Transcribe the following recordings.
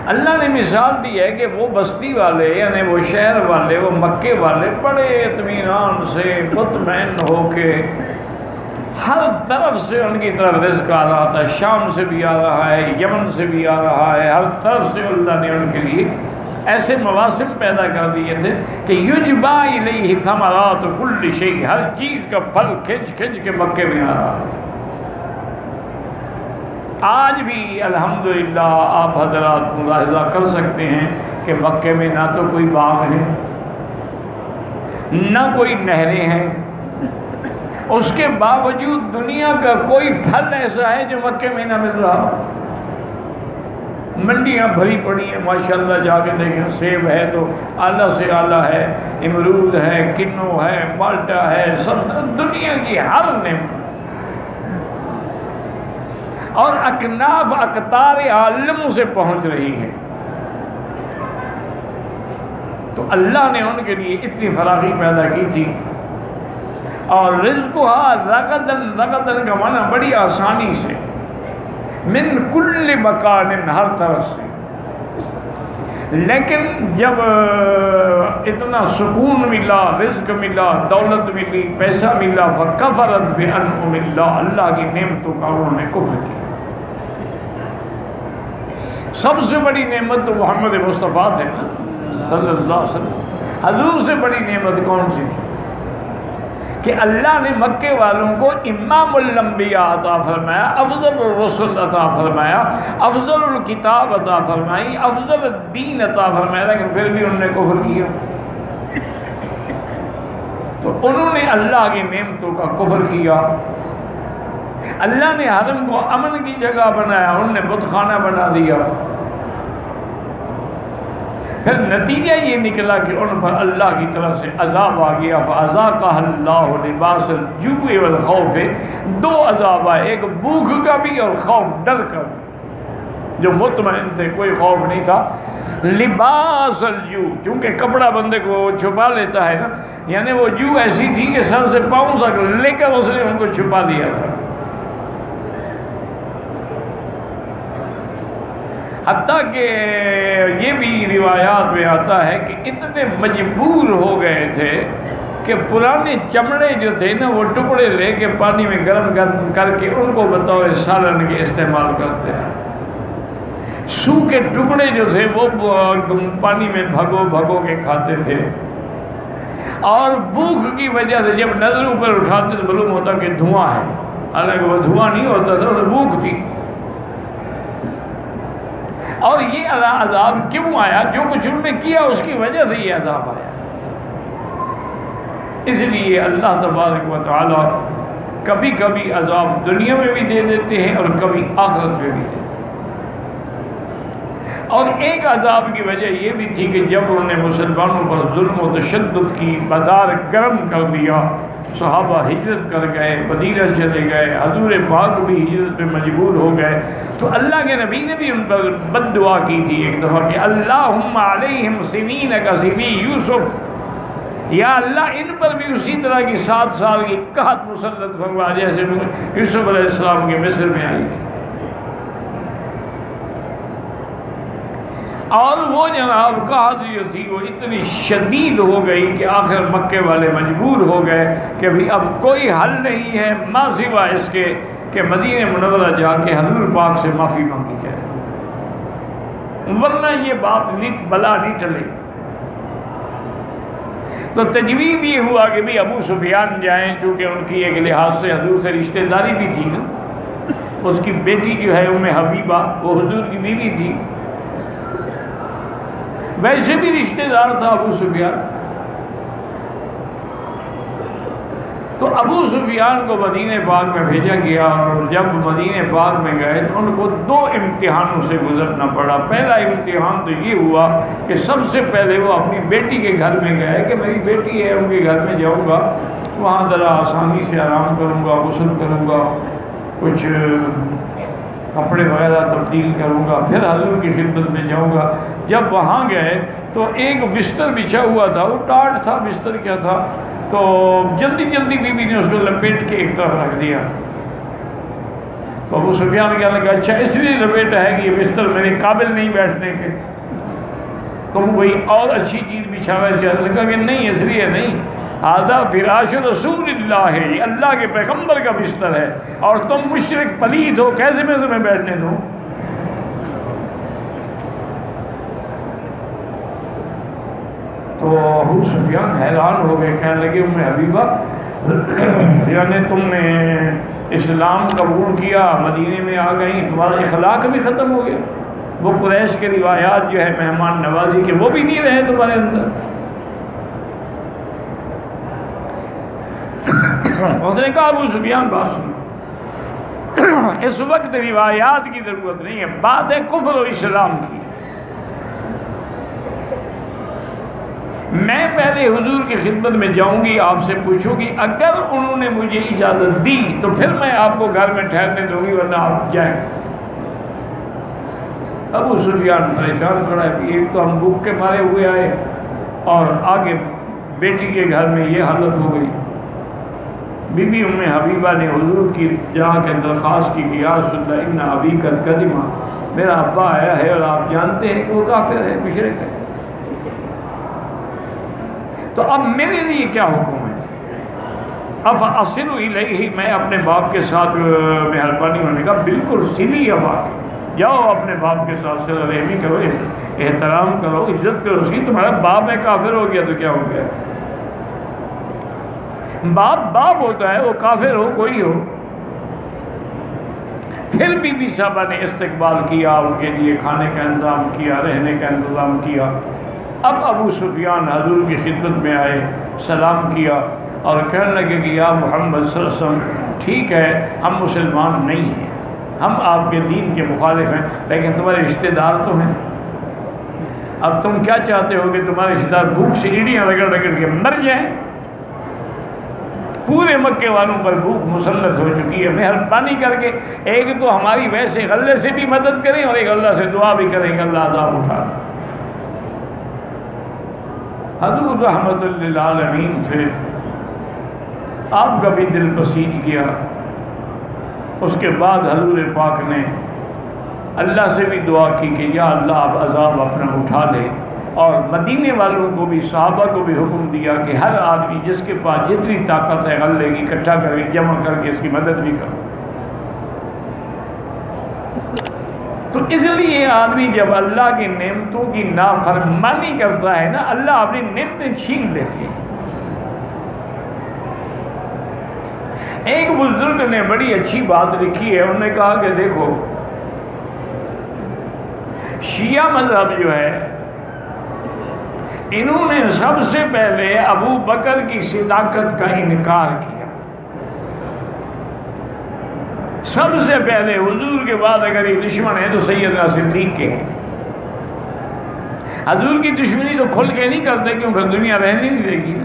اللہ نے مثال دی ہے کہ وہ بستی والے یعنی وہ شہر والے، وہ مکے والے بڑے اطمینان سے مطمئن ہو کے ہر طرف سے ان کی طرف رزق آ رہا تھا، شام سے بھی آ رہا ہے، یمن سے بھی آ رہا ہے، ہر طرف سے اللہ نے ان کے لیے ایسے مواسم پیدا کر دیے تھے کہ یجبا الیہ ثمرات کل شیء، ہر چیز کا پھل کھنچ کھنچ کے مکے میں آ رہا ہے۔ آج بھی الحمدللہ آپ حضرات ملاحظہ کر سکتے ہیں کہ مکے میں نہ تو کوئی باغ ہے، نہ کوئی نہریں ہیں، اس کے باوجود دنیا کا کوئی پھل ایسا ہے جو مکے میں نہ مل رہا۔ منڈیاں بھری پڑی ہیں ماشاءاللہ، جا کے دیکھیں سیب ہے تو اعلیٰ سے اعلیٰ ہے، امرود ہے، کنو ہے، مالٹا ہے، سب دنیا کی ہر نعمت اور اکناف اقطار عالموں سے پہنچ رہی ہے۔ تو اللہ نے ان کے لیے اتنی فراخی پیدا کی تھی، اور رزقها رغدن، رغدن کا معنی بڑی آسانی سے، من کل مکان، ہر طرف سے۔ لیکن جب اتنا سکون ملا، رزق ملا، دولت ملی، پیسہ ملا، فکفرت بانعم اللہ، اللہ کی نعمتوں کا انہوں نے کفر کیا۔ سب سے بڑی نعمت تو محمد مصطفیٰ تھے نا صلی اللہ علیہ وسلم۔ حضور سے بڑی نعمت کون سی تھی کہ اللہ نے مکے والوں کو امام الانبیاء عطا فرمایا، افضل الرسل عطا فرمایا، افضل الکتاب عطا فرمائی، افضل الدین عطا فرمایا، لیکن پھر بھی انہوں نے کفر کیا۔ تو انہوں نے اللہ کی نعمتوں کا کفر کیا۔ اللہ نے حرم کو امن کی جگہ بنایا، انہوں نے بت خانہ بنا دیا۔ پھر نتیجہ یہ نکلا کہ ان پر اللہ کی طرف سے عذاب آ گیا، فَأَذَاقَهَا اللَّهُ لِبَاسَ الْجُوعِ وَالْخَوْفِ، دو عذاب آئے، ایک بھوک کا بھی اور خوف ڈر کا بھی۔ جو مطمئن تھے کوئی خوف نہیں تھا، لباس الجوع، چونکہ کپڑا بندے کو چھپا لیتا ہے نا، یعنی وہ جو ایسی تھی کہ سر سے پاؤں تک لے کر اس نے ان کو چھپا دیا تھا۔ حتیٰ کہ یہ بھی روایات میں آتا ہے کہ اتنے مجبور ہو گئے تھے کہ پرانے چمڑے جو تھے نا، وہ ٹکڑے لے کے پانی میں گرم کر کے ان کو بطور سالن کے استعمال کرتے تھے۔ سو کے ٹکڑے جو تھے وہ پانی میں بھگو بھگو کے کھاتے تھے، اور بھوک کی وجہ سے جب نظر اوپر اٹھاتے تو معلوم ہوتا کہ دھواں ہے، حالانکہ وہ دھواں نہیں ہوتا تھا، وہ بھوک تھی۔ اور یہ عذاب کیوں آیا؟ جو کچھ ان میں کیا اس کی وجہ سے یہ عذاب آیا۔ اس لیے اللہ تبارک و تعالی کبھی کبھی عذاب دنیا میں بھی دے دیتے ہیں اور کبھی آخرت میں بھی دیتے ہیں۔ اور ایک عذاب کی وجہ یہ بھی تھی کہ جب انہوں نے مسلمانوں پر ظلم و تشدد کی، بازار گرم کر دیا، صحابہ ہجرت کر گئے، مدینہ چلے گئے، حضور پاک بھی ہجرت پہ مجبور ہو گئے، تو اللہ کے نبی نے بھی ان پر بد دعا کی تھی ایک دفعہ کہ اللہم علیہم سنین کسنی یوسف، یا اللہ ان پر بھی اسی طرح کی 7 سال کی قحط مسلط فرما جیسے یوسف علیہ السلام کے مصر میں آئی تھی۔ اور وہ جناب قحط جو تھی وہ اتنی شدید ہو گئی کہ آخر مکے والے مجبور ہو گئے کہ ابھی اب کوئی حل نہیں ہے ما سوا اس کے کہ مدینہ منورہ جا کے حضور پاک سے معافی مانگی جائے، ورنہ یہ بات بلا نہیں ٹلے۔ تو تجویز یہ ہوا کہ بھی ابو سفیان جائیں، چونکہ ان کی ایک لحاظ سے حضور سے رشتہ داری بھی تھی نا، اس کی بیٹی جو ہے ام حبیبہ وہ حضور کی بیوی تھی، ویسے بھی رشتہ دار تھا ابو سفیان۔ تو ابو سفیان کو مدینہ پاک میں بھیجا گیا، اور جب مدینہ پاک میں گئے تو ان کو 2 امتحانوں سے گزرنا پڑا۔ پہلا امتحان تو یہ ہوا کہ سب سے پہلے وہ اپنی بیٹی کے گھر میں گئے کہ میری بیٹی ہے، ان کے گھر میں جاؤں گا، وہاں ذرا آسانی سے آرام کروں گا، غسل کروں گا، کچھ کپڑے وغیرہ تبدیل کروں گا، پھر حضور کی خدمت میں جاؤں گا۔ جب وہاں گئے تو ایک بستر بچھا ہوا تھا، وہ ٹاٹ تھا، بستر کیا تھا، تو جلدی جلدی بیوی نے اس کو لپیٹ کے ایک طرف رکھ دیا۔ تو ابو سفیان کہنے لگا اچھا اس لیے لپیٹا ہے کہ یہ بستر میرے قابل نہیں بیٹھنے کے، تم کوئی اور اچھی چیز بچھانا چاہتے؟ کہا کہ نہیں، اس لیے نہیں، ھذا فراش رسول اللہ ہے، یہ اللہ کے پیغمبر کا بستر ہے، اور تم مشرک پلید ہو، کیسے میں تمہیں بیٹھنے دوں؟ تو ابو سفیان حیران ہو گئے، کہنے لگے ام حبیبہ یعنی تم نے اسلام قبول کیا، مدینے میں آ گئی، تمہارا اخلاق بھی ختم ہو گیا، وہ قریش کے روایات جو ہے مہمان نوازی کے وہ بھی نہیں رہے تمہارے اندر۔ اس نے کہا ابو سفیان بات سنو، اس وقت روایات کی ضرورت نہیں ہے، بات ہے کفر و اسلام کی۔ میں پہلے حضور کی خدمت میں جاؤں گی، آپ سے پوچھوں گی، اگر انہوں نے مجھے اجازت دی تو پھر میں آپ کو گھر میں ٹھہرنے دوں گی، ورنہ آپ جائیں۔ ابو سفیان پریشان کھڑا ہے، ایک تو ہم بھوک کے مارے ہوئے آئے اور آگے بیٹی کے گھر میں یہ حالت ہو گئی۔ بی بی ام حبیبہ نے حضور کی جا کے درخواست کی کہ یا رسول اللہ ان ابی قد قدم، میرا ابا آیا ہے اور آپ جانتے ہیں کہ وہ کافر ہے، مشرک ہے، تو اب میرے لیے کیا حکم ہے؟ افاصل الیہ، میں اپنے باپ کے ساتھ مہربانی ہونے کا بالکل سلی اب آ کے جاؤ، اپنے باپ کے ساتھ صلہ رحمی کرو، احترام کرو، عزت کرو اس کی، تمہارا باپ ہے کافر ہو گیا تو کیا ہو گیا؟ باپ باپ ہوتا ہے، وہ کافر ہو کوئی ہو۔ پھر بی بی صاحبہ نے استقبال کیا، ان کے لیے کھانے کا انتظام کیا، رہنے کا انتظام کیا۔ اب ابو سفیان حضور کی خدمت میں آئے، سلام کیا اور کہنے لگے کہ یا محمد صلی اللہ علیہ وسلم ٹھیک ہے ہم مسلمان نہیں ہیں، ہم آپ کے دین کے مخالف ہیں، لیکن تمہارے رشتہ دار تو ہیں، اب تم کیا چاہتے ہو کہ تمہارے رشتہ دار بھوک سے ایڑیاں رگڑ رگڑ کے مر جائیں؟ پورے مکے والوں پر بھوک مسلط ہو چکی ہے، مہربانی کر کے ایک تو ہماری ویسے غلے سے بھی مدد کریں اور ایک اللہ سے دعا بھی کریں کہ اللہ عذاب اٹھا۔ حضور رحمت للعالمین تھے، آپ کا بھی دل پسیج گیا۔ اس کے بعد حضور پاک نے اللہ سے بھی دعا کی کہ یا اللہ آپ عذاب اپنا اٹھا لے، اور مدینے والوں کو بھی، صحابہ کو بھی حکم دیا کہ ہر آدمی جس کے پاس جتنی طاقت ہے غلے کی اکٹھا کر کے جمع کر کے اس کی مدد بھی کرو۔ تو اس لیے آدمی جب اللہ کی نعمتوں کی نافرمانی کرتا ہے نا، اللہ اپنی نعمتیں چھین لیتے ہیں۔ ایک بزرگ نے بڑی اچھی بات لکھی ہے، انہوں نے کہا کہ دیکھو شیعہ مذہب جو ہے، انہوں نے سب سے پہلے ابو بکر کی صداقت کا انکار کیا۔ سب سے پہلے حضور کے بعد اگر یہ دشمن ہے تو سیدنا صدیق کے ہیں۔ حضور کی دشمنی تو کھل کے نہیں کرتے کیونکہ دنیا رہنے نہیں دے گی،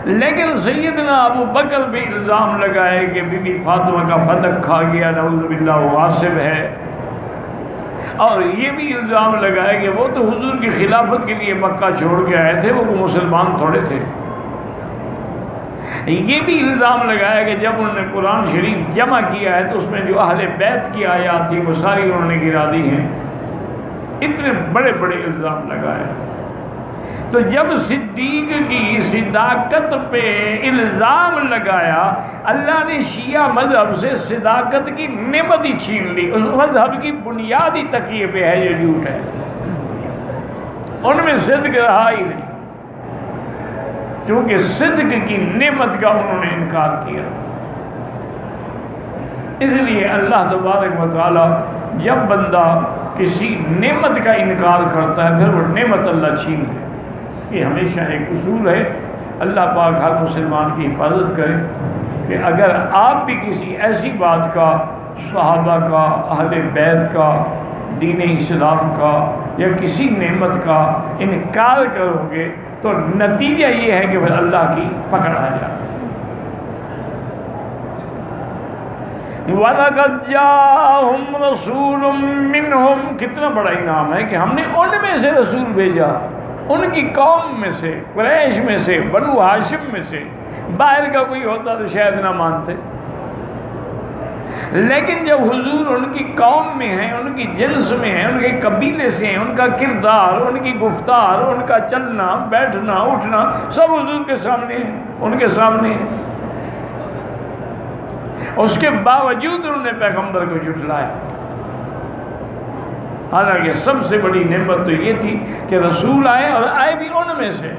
لیکن سیدنا ابو بکر بھی الزام لگائے کہ بی بی فاطمہ کا فتق کھا گیا، نعوذ باللہ وہ غاصب ہے، اور یہ بھی الزام لگائے کہ وہ تو حضور کی خلافت کے لیے مکہ چھوڑ کے آئے تھے، وہ مسلمان تھوڑے تھے۔ یہ بھی الزام لگایا کہ جب انہوں نے قرآن شریف جمع کیا ہے تو اس میں جو اہل بیت کی آیات تھی وہ ساری انہوں نے گرا دی ہیں۔ اتنے بڑے بڑے الزام لگائے۔ تو جب صدیق کی صداقت پہ الزام لگایا، اللہ نے شیعہ مذہب سے صداقت کی نعمت ہی چھین لی۔ اس مذہب کی بنیادی تکیے پہ ہے یہ جھوٹ ہے، ان میں صدق رہا ہی نہیں، چونکہ صدق کی نعمت کا انہوں نے انکار کیا تھا۔ اس لیے اللہ تبارک و تعالی جب بندہ کسی نعمت کا انکار کرتا ہے پھر وہ نعمت اللہ چھین لیتا ہے۔ یہ ہمیشہ ایک اصول ہے، اللہ پاک ہر مسلمان کی حفاظت کرے کہ اگر آپ بھی کسی ایسی بات کا، صحابہ کا، اہل بیت کا، دین اسلام کا یا کسی نعمت کا انکار کرو گے تو نتیجہ یہ ہے کہ پھر اللہ کی پکڑ آ جاتی ہے۔ وَلَقَدْ جَاءَهُمْ رَسُولٌ مِّنْهُمْ، کتنا بڑا انعام ہے کہ ہم نے ان میں سے رسول بھیجا، ان کی قوم میں سے، قریش میں سے، بنو ہاشم میں سے۔ باہر کا کوئی ہوتا تو شاید نہ مانتے، لیکن جب حضور ان کی قوم میں ہیں، ان کی جنس میں ہیں، ان کے قبیلے سے ہیں، ان کا کردار، ان کی گفتار، ان کا چلنا بیٹھنا اٹھنا سب حضور کے سامنے ہے، ان کے سامنے ہے، اس کے باوجود انہوں نے پیغمبر کو جھٹلایا۔ حالانکہ سب سے بڑی نعمت تو یہ تھی کہ رسول آئے، اور آئے بھی ان میں سے۔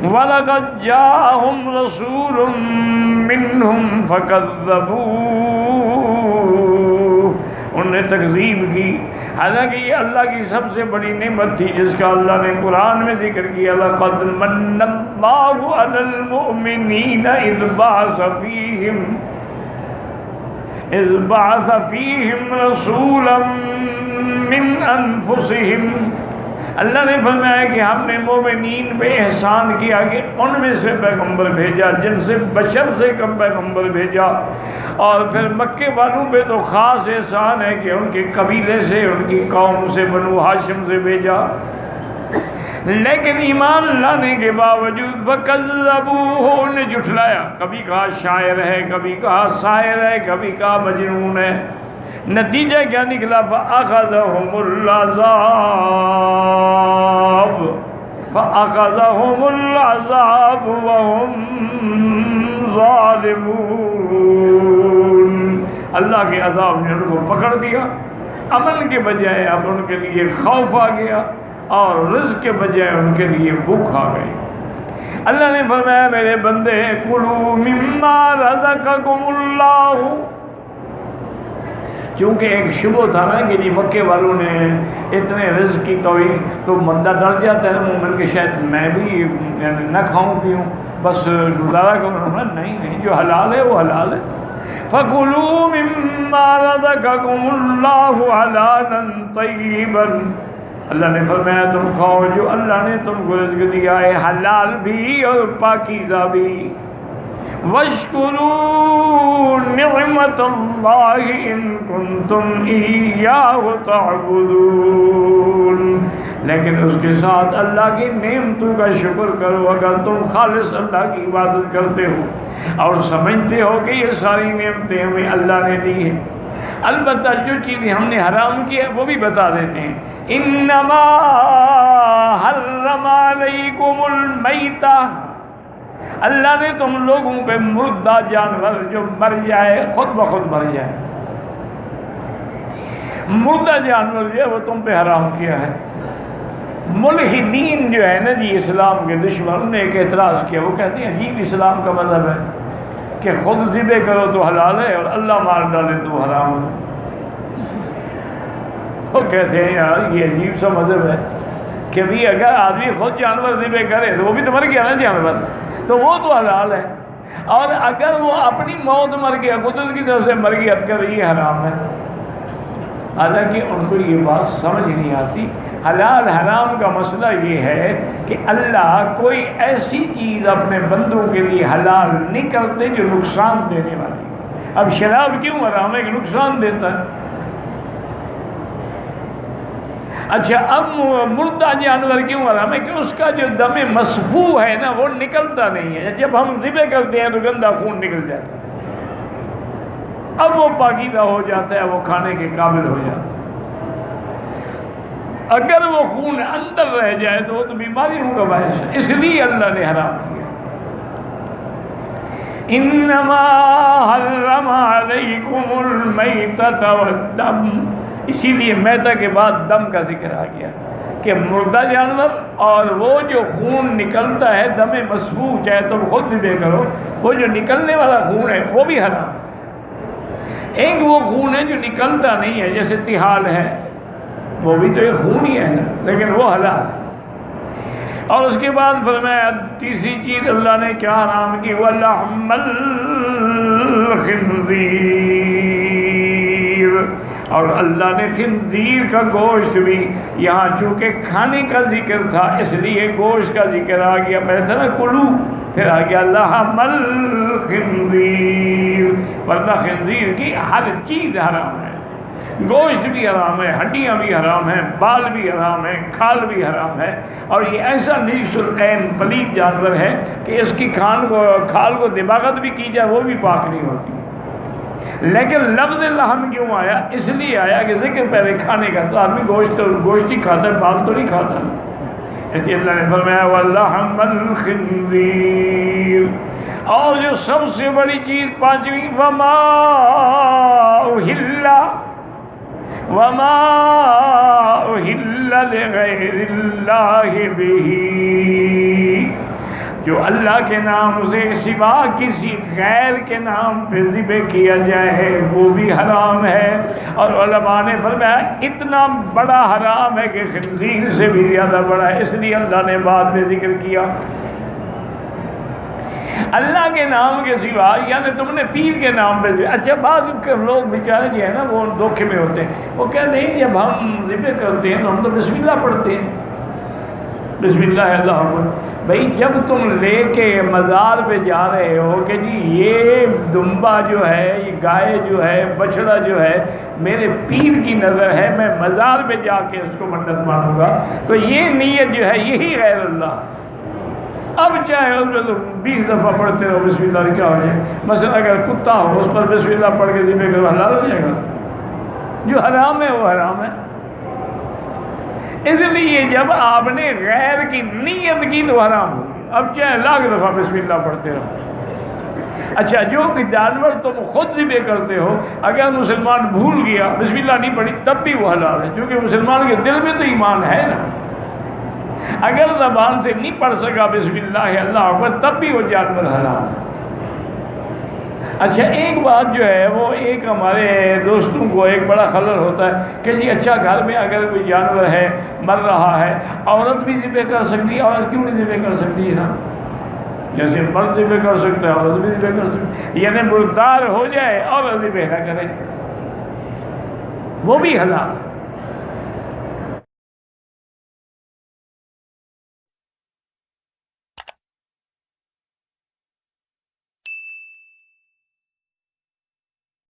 وَلَقَدْ جَاءَهُمْ رَسُولٌ مِّنْهُمْ فَكَذَّبُوهُ، انہوں نے تکذیب کی۔ حالانکہ یہ اللہ کی سب سے بڑی نعمت تھی جس کا اللہ نے قرآن میں ذکر کیا، لَقَدْ مَنَّ اللَّهُ عَلَى الْمُؤْمِنِينَ إِذْ بَعَثَ فِيهِمْ رَسُولًا مِّنْ أَنفُسِهِمْ، اللہ نے فرمایا کہ ہم نے مومنین پہ احسان کیا کہ ان میں سے پیغمبر بھیجا، جن سے بشر سے کم پیغمبر بھیجا۔ اور پھر مکے والوں پہ تو خاص احسان ہے کہ ان کے قبیلے سے، ان کی قوم سے، بنو ہاشم سے بھیجا۔ لیکن ایمان لانے کے باوجود فَكَذَّبُوهُ، نے جھٹلایا، کبھی کہا شاعر ہے، کبھی کہا ساحر ہے، کبھی کہا مجنون ہے۔ نتیجہ کیا نکلا؟ فَأَخَذَهُمُ الْعَذَابُ وَهُمْ ظَالِمُونَ، اللہ کے عذاب نے ان کو پکڑ دیا۔ امن کے بجائے اب ان کے لیے خوف آ گیا، اور رزق کے بجائے ان کے لیے بھوک آ گئی۔ اللہ نے فرمایا میرے بندے کُلُوا مِمَّا رَزَقَكُمُ اللَّهُ، کیونکہ ایک شبہ تھا نا کہ جی مکے والوں نے اتنے رزق کی توئی، تو بندہ ڈر جاتا ہے مومن کہ شاید میں بھی نہ کھاؤں پیوں، بس گزارا کروں۔ نہیں، جو حلال ہے وہ حلال ہے۔ فَكُلُوا مِمَّا رَزَقَكُمُ اللَّهُ حَلَالًا طَيِّبًا، اللہ نے فرمایا تم کھاؤ جو اللہ نے تم کو رزق دیا ہے، حلال بھی اور پاکیزہ بھی۔ وَاشْكُرُوا نِعْمَةَ اللَّهِ إِن كُنتُمْ إِيَّاهُ تَعْبُدُونَ، لیکن اس کے ساتھ اللہ کی نعمتوں کا شکر کرو اگر تم خالص اللہ کی عبادت کرتے ہو اور سمجھتے ہو کہ یہ ساری نعمتیں ہمیں اللہ نے دی ہیں۔ البتہ جو چیزیں ہم نے حرام کی ہے وہ بھی بتا دیتے ہیں۔ انما حرم علیکم المیتہ، اللہ نے تم لوگوں پہ مردہ جانور جو مر جائے، خود بخود مر جائے، مردہ جانور جو ہے وہ تم پہ حرام کیا ہے۔ ملحدین جو ہے نا جی، اسلام کے دشمن نے ایک اعتراض کیا، وہ کہتے ہیں عجیب اسلام کا مذہب ہے کہ خود ذبح کرو تو حلال ہے اور اللہ مار ڈالے تو حرام ہے۔ وہ کہتے ہیں یار یہ عجیب سا مذہب ہے کہ بھی اگر آدمی خود جانور ذبح کرے تو وہ بھی تو مر گیا نا جانور، تو وہ تو حلال ہے، اور اگر وہ اپنی موت مر گیا، قدرت کی طرف سے مر گیا تو یہ حرام ہے۔ حالانکہ ان کو یہ بات سمجھ نہیں آتی۔ حلال حرام کا مسئلہ یہ ہے کہ اللہ کوئی ایسی چیز اپنے بندوں کے لیے حلال نہیں کرتے جو نقصان دینے والی۔ اب شراب کیوں حرام ہے کہ نقصان دیتا ہے؟ اچھا اب مردہ جانور کیوں حرام ہے کہ اس کا جو دم مصفوح ہے نا وہ نکلتا نہیں ہے، جب ہم ذبح کرتے ہیں تو گندا خون نکل جاتا ہے، اب وہ پاکیزہ ہو جاتا ہے، وہ کھانے کے قابل ہو جاتا ہے۔ اگر وہ خون اندر رہ جائے تو وہ تو بیماریوں کا باعث ہے، اس لیے اللہ نے حرام کیا۔ انما حرم علیکم المیتۃ والدم، اسی لیے میتہ کے بعد دم کا ذکر آ گیا کہ مردہ جانور اور وہ جو خون نکلتا ہے دم مسفوح، چاہے تم خود ذبح کرو، وہ جو نکلنے والا خون ہے وہ بھی حرام ہے۔ ایک وہ خون ہے جو نکلتا نہیں ہے جیسے تحال ہے، وہ بھی تو ایک خون ہی ہے نا، لیکن وہ حلال ہے۔ اور اس کے بعد فرمایا تیسری چیز اللہ نے کیا حرام کی، وَلَحْمَ الْخِنزِيرِ، اور اللہ نے خنزیر کا گوشت بھی، یہاں چونکہ کھانے کا ذکر تھا اس لیے گوشت کا ذکر آ گیا، پہلے تھا نا کلو، پھر آ گیا لحم الخنزیر، ورنہ خنزیر کی ہر چیز حرام ہے، گوشت بھی حرام ہے، ہڈیاں بھی حرام ہیں، بال بھی حرام ہیں، کھال بھی حرام ہے، اور یہ ایسا نجس العین پلید جانور ہے کہ اس کی کھال کو دباغت بھی کی جائے وہ بھی پاک نہیں ہوتی۔ لیکن لفظ لحم کیوں آیا؟ اس لیے آیا کہ ذکر پہلے کھانے کا، تو آدمی گوشت ہی کھاتا ہے، بال تو نہیں کھاتا، اس لیے اللہ نے فرمایا وَلَحْمَ الْخِنزِيرِ۔ اور جو سب سے بڑی چیز پانچویں، وَمَا أُهِلَّ لِغَيْرِ اللَّهِ بِهِ، جو اللہ کے نام سے سوا کسی غیر کے نام پہ ذبح کیا جائے وہ بھی حرام ہے۔ اور علماء نے فرمایا اتنا بڑا حرام ہے کہ خنزیر سے بھی زیادہ بڑا ہے، اس لیے اللہ نے بعد میں ذکر کیا اللہ کے نام کے سوا، یعنی تم نے پیر کے نام پہ ذبح۔ اچھا بعض لوگ بیچارے جو ہے نا وہ دھوکے میں ہوتے ہیں، وہ کہتے ہیں جب ہم ذبح کرتے ہیں تو ہم تو بسم اللہ پڑھتے ہیں، بسم اللہ اللہ اکبر۔ بھائی جب تم لے کے مزار پہ جا رہے ہو کہ جی یہ دمبا جو ہے، یہ گائے جو ہے، بچڑا جو ہے میرے پیر کی نظر ہے، میں مزار پہ جا کے اس کو منت مانوں گا، تو یہ نیت جو ہے یہی غیر اللہ۔ اب چاہے اس میں تو 20 دفعہ پڑھتے رہو بسم اللہ، کیا ہو جائے؟ مثلا اگر کتا ہو اس پر بسم اللہ پڑھ کے ذبح کرو، حلال ہو جائے گا؟ جو حرام ہے وہ حرام ہے۔ اس لیے جب آپ نے غیر کی نیت کی تو حرام ہوگی، اب چاہے لاکھ دفعہ بسم اللہ پڑھتے رہو۔ اچھا جو کہ جانور تم خود ذبح کرتے ہو، اگر مسلمان بھول گیا بسم اللہ نہیں پڑھی تب بھی وہ حلال ہے، کیونکہ مسلمان کے دل میں تو ایمان ہے نا۔ اگر زبان سے نہیں پڑھ سکا بسم اللہ اللہ اکبر تب بھی وہ جانور حلال ہے۔ اچھا ایک بات جو ہے وہ ایک ہمارے دوستوں کو ایک بڑا خلل ہوتا ہے کہ جی اچھا گھر میں اگر کوئی جانور ہے مر رہا ہے، عورت بھی ذبح کر سکتی ہے، عورت کیوں نہیں ذبح کر سکتی ہے نا؟ جیسے مرد ذبح کر سکتا ہے عورت بھی ذبح کر سکتی ہے، یعنی مردار ہو جائے اور ذبح نہ کرے وہ بھی حلال ہے۔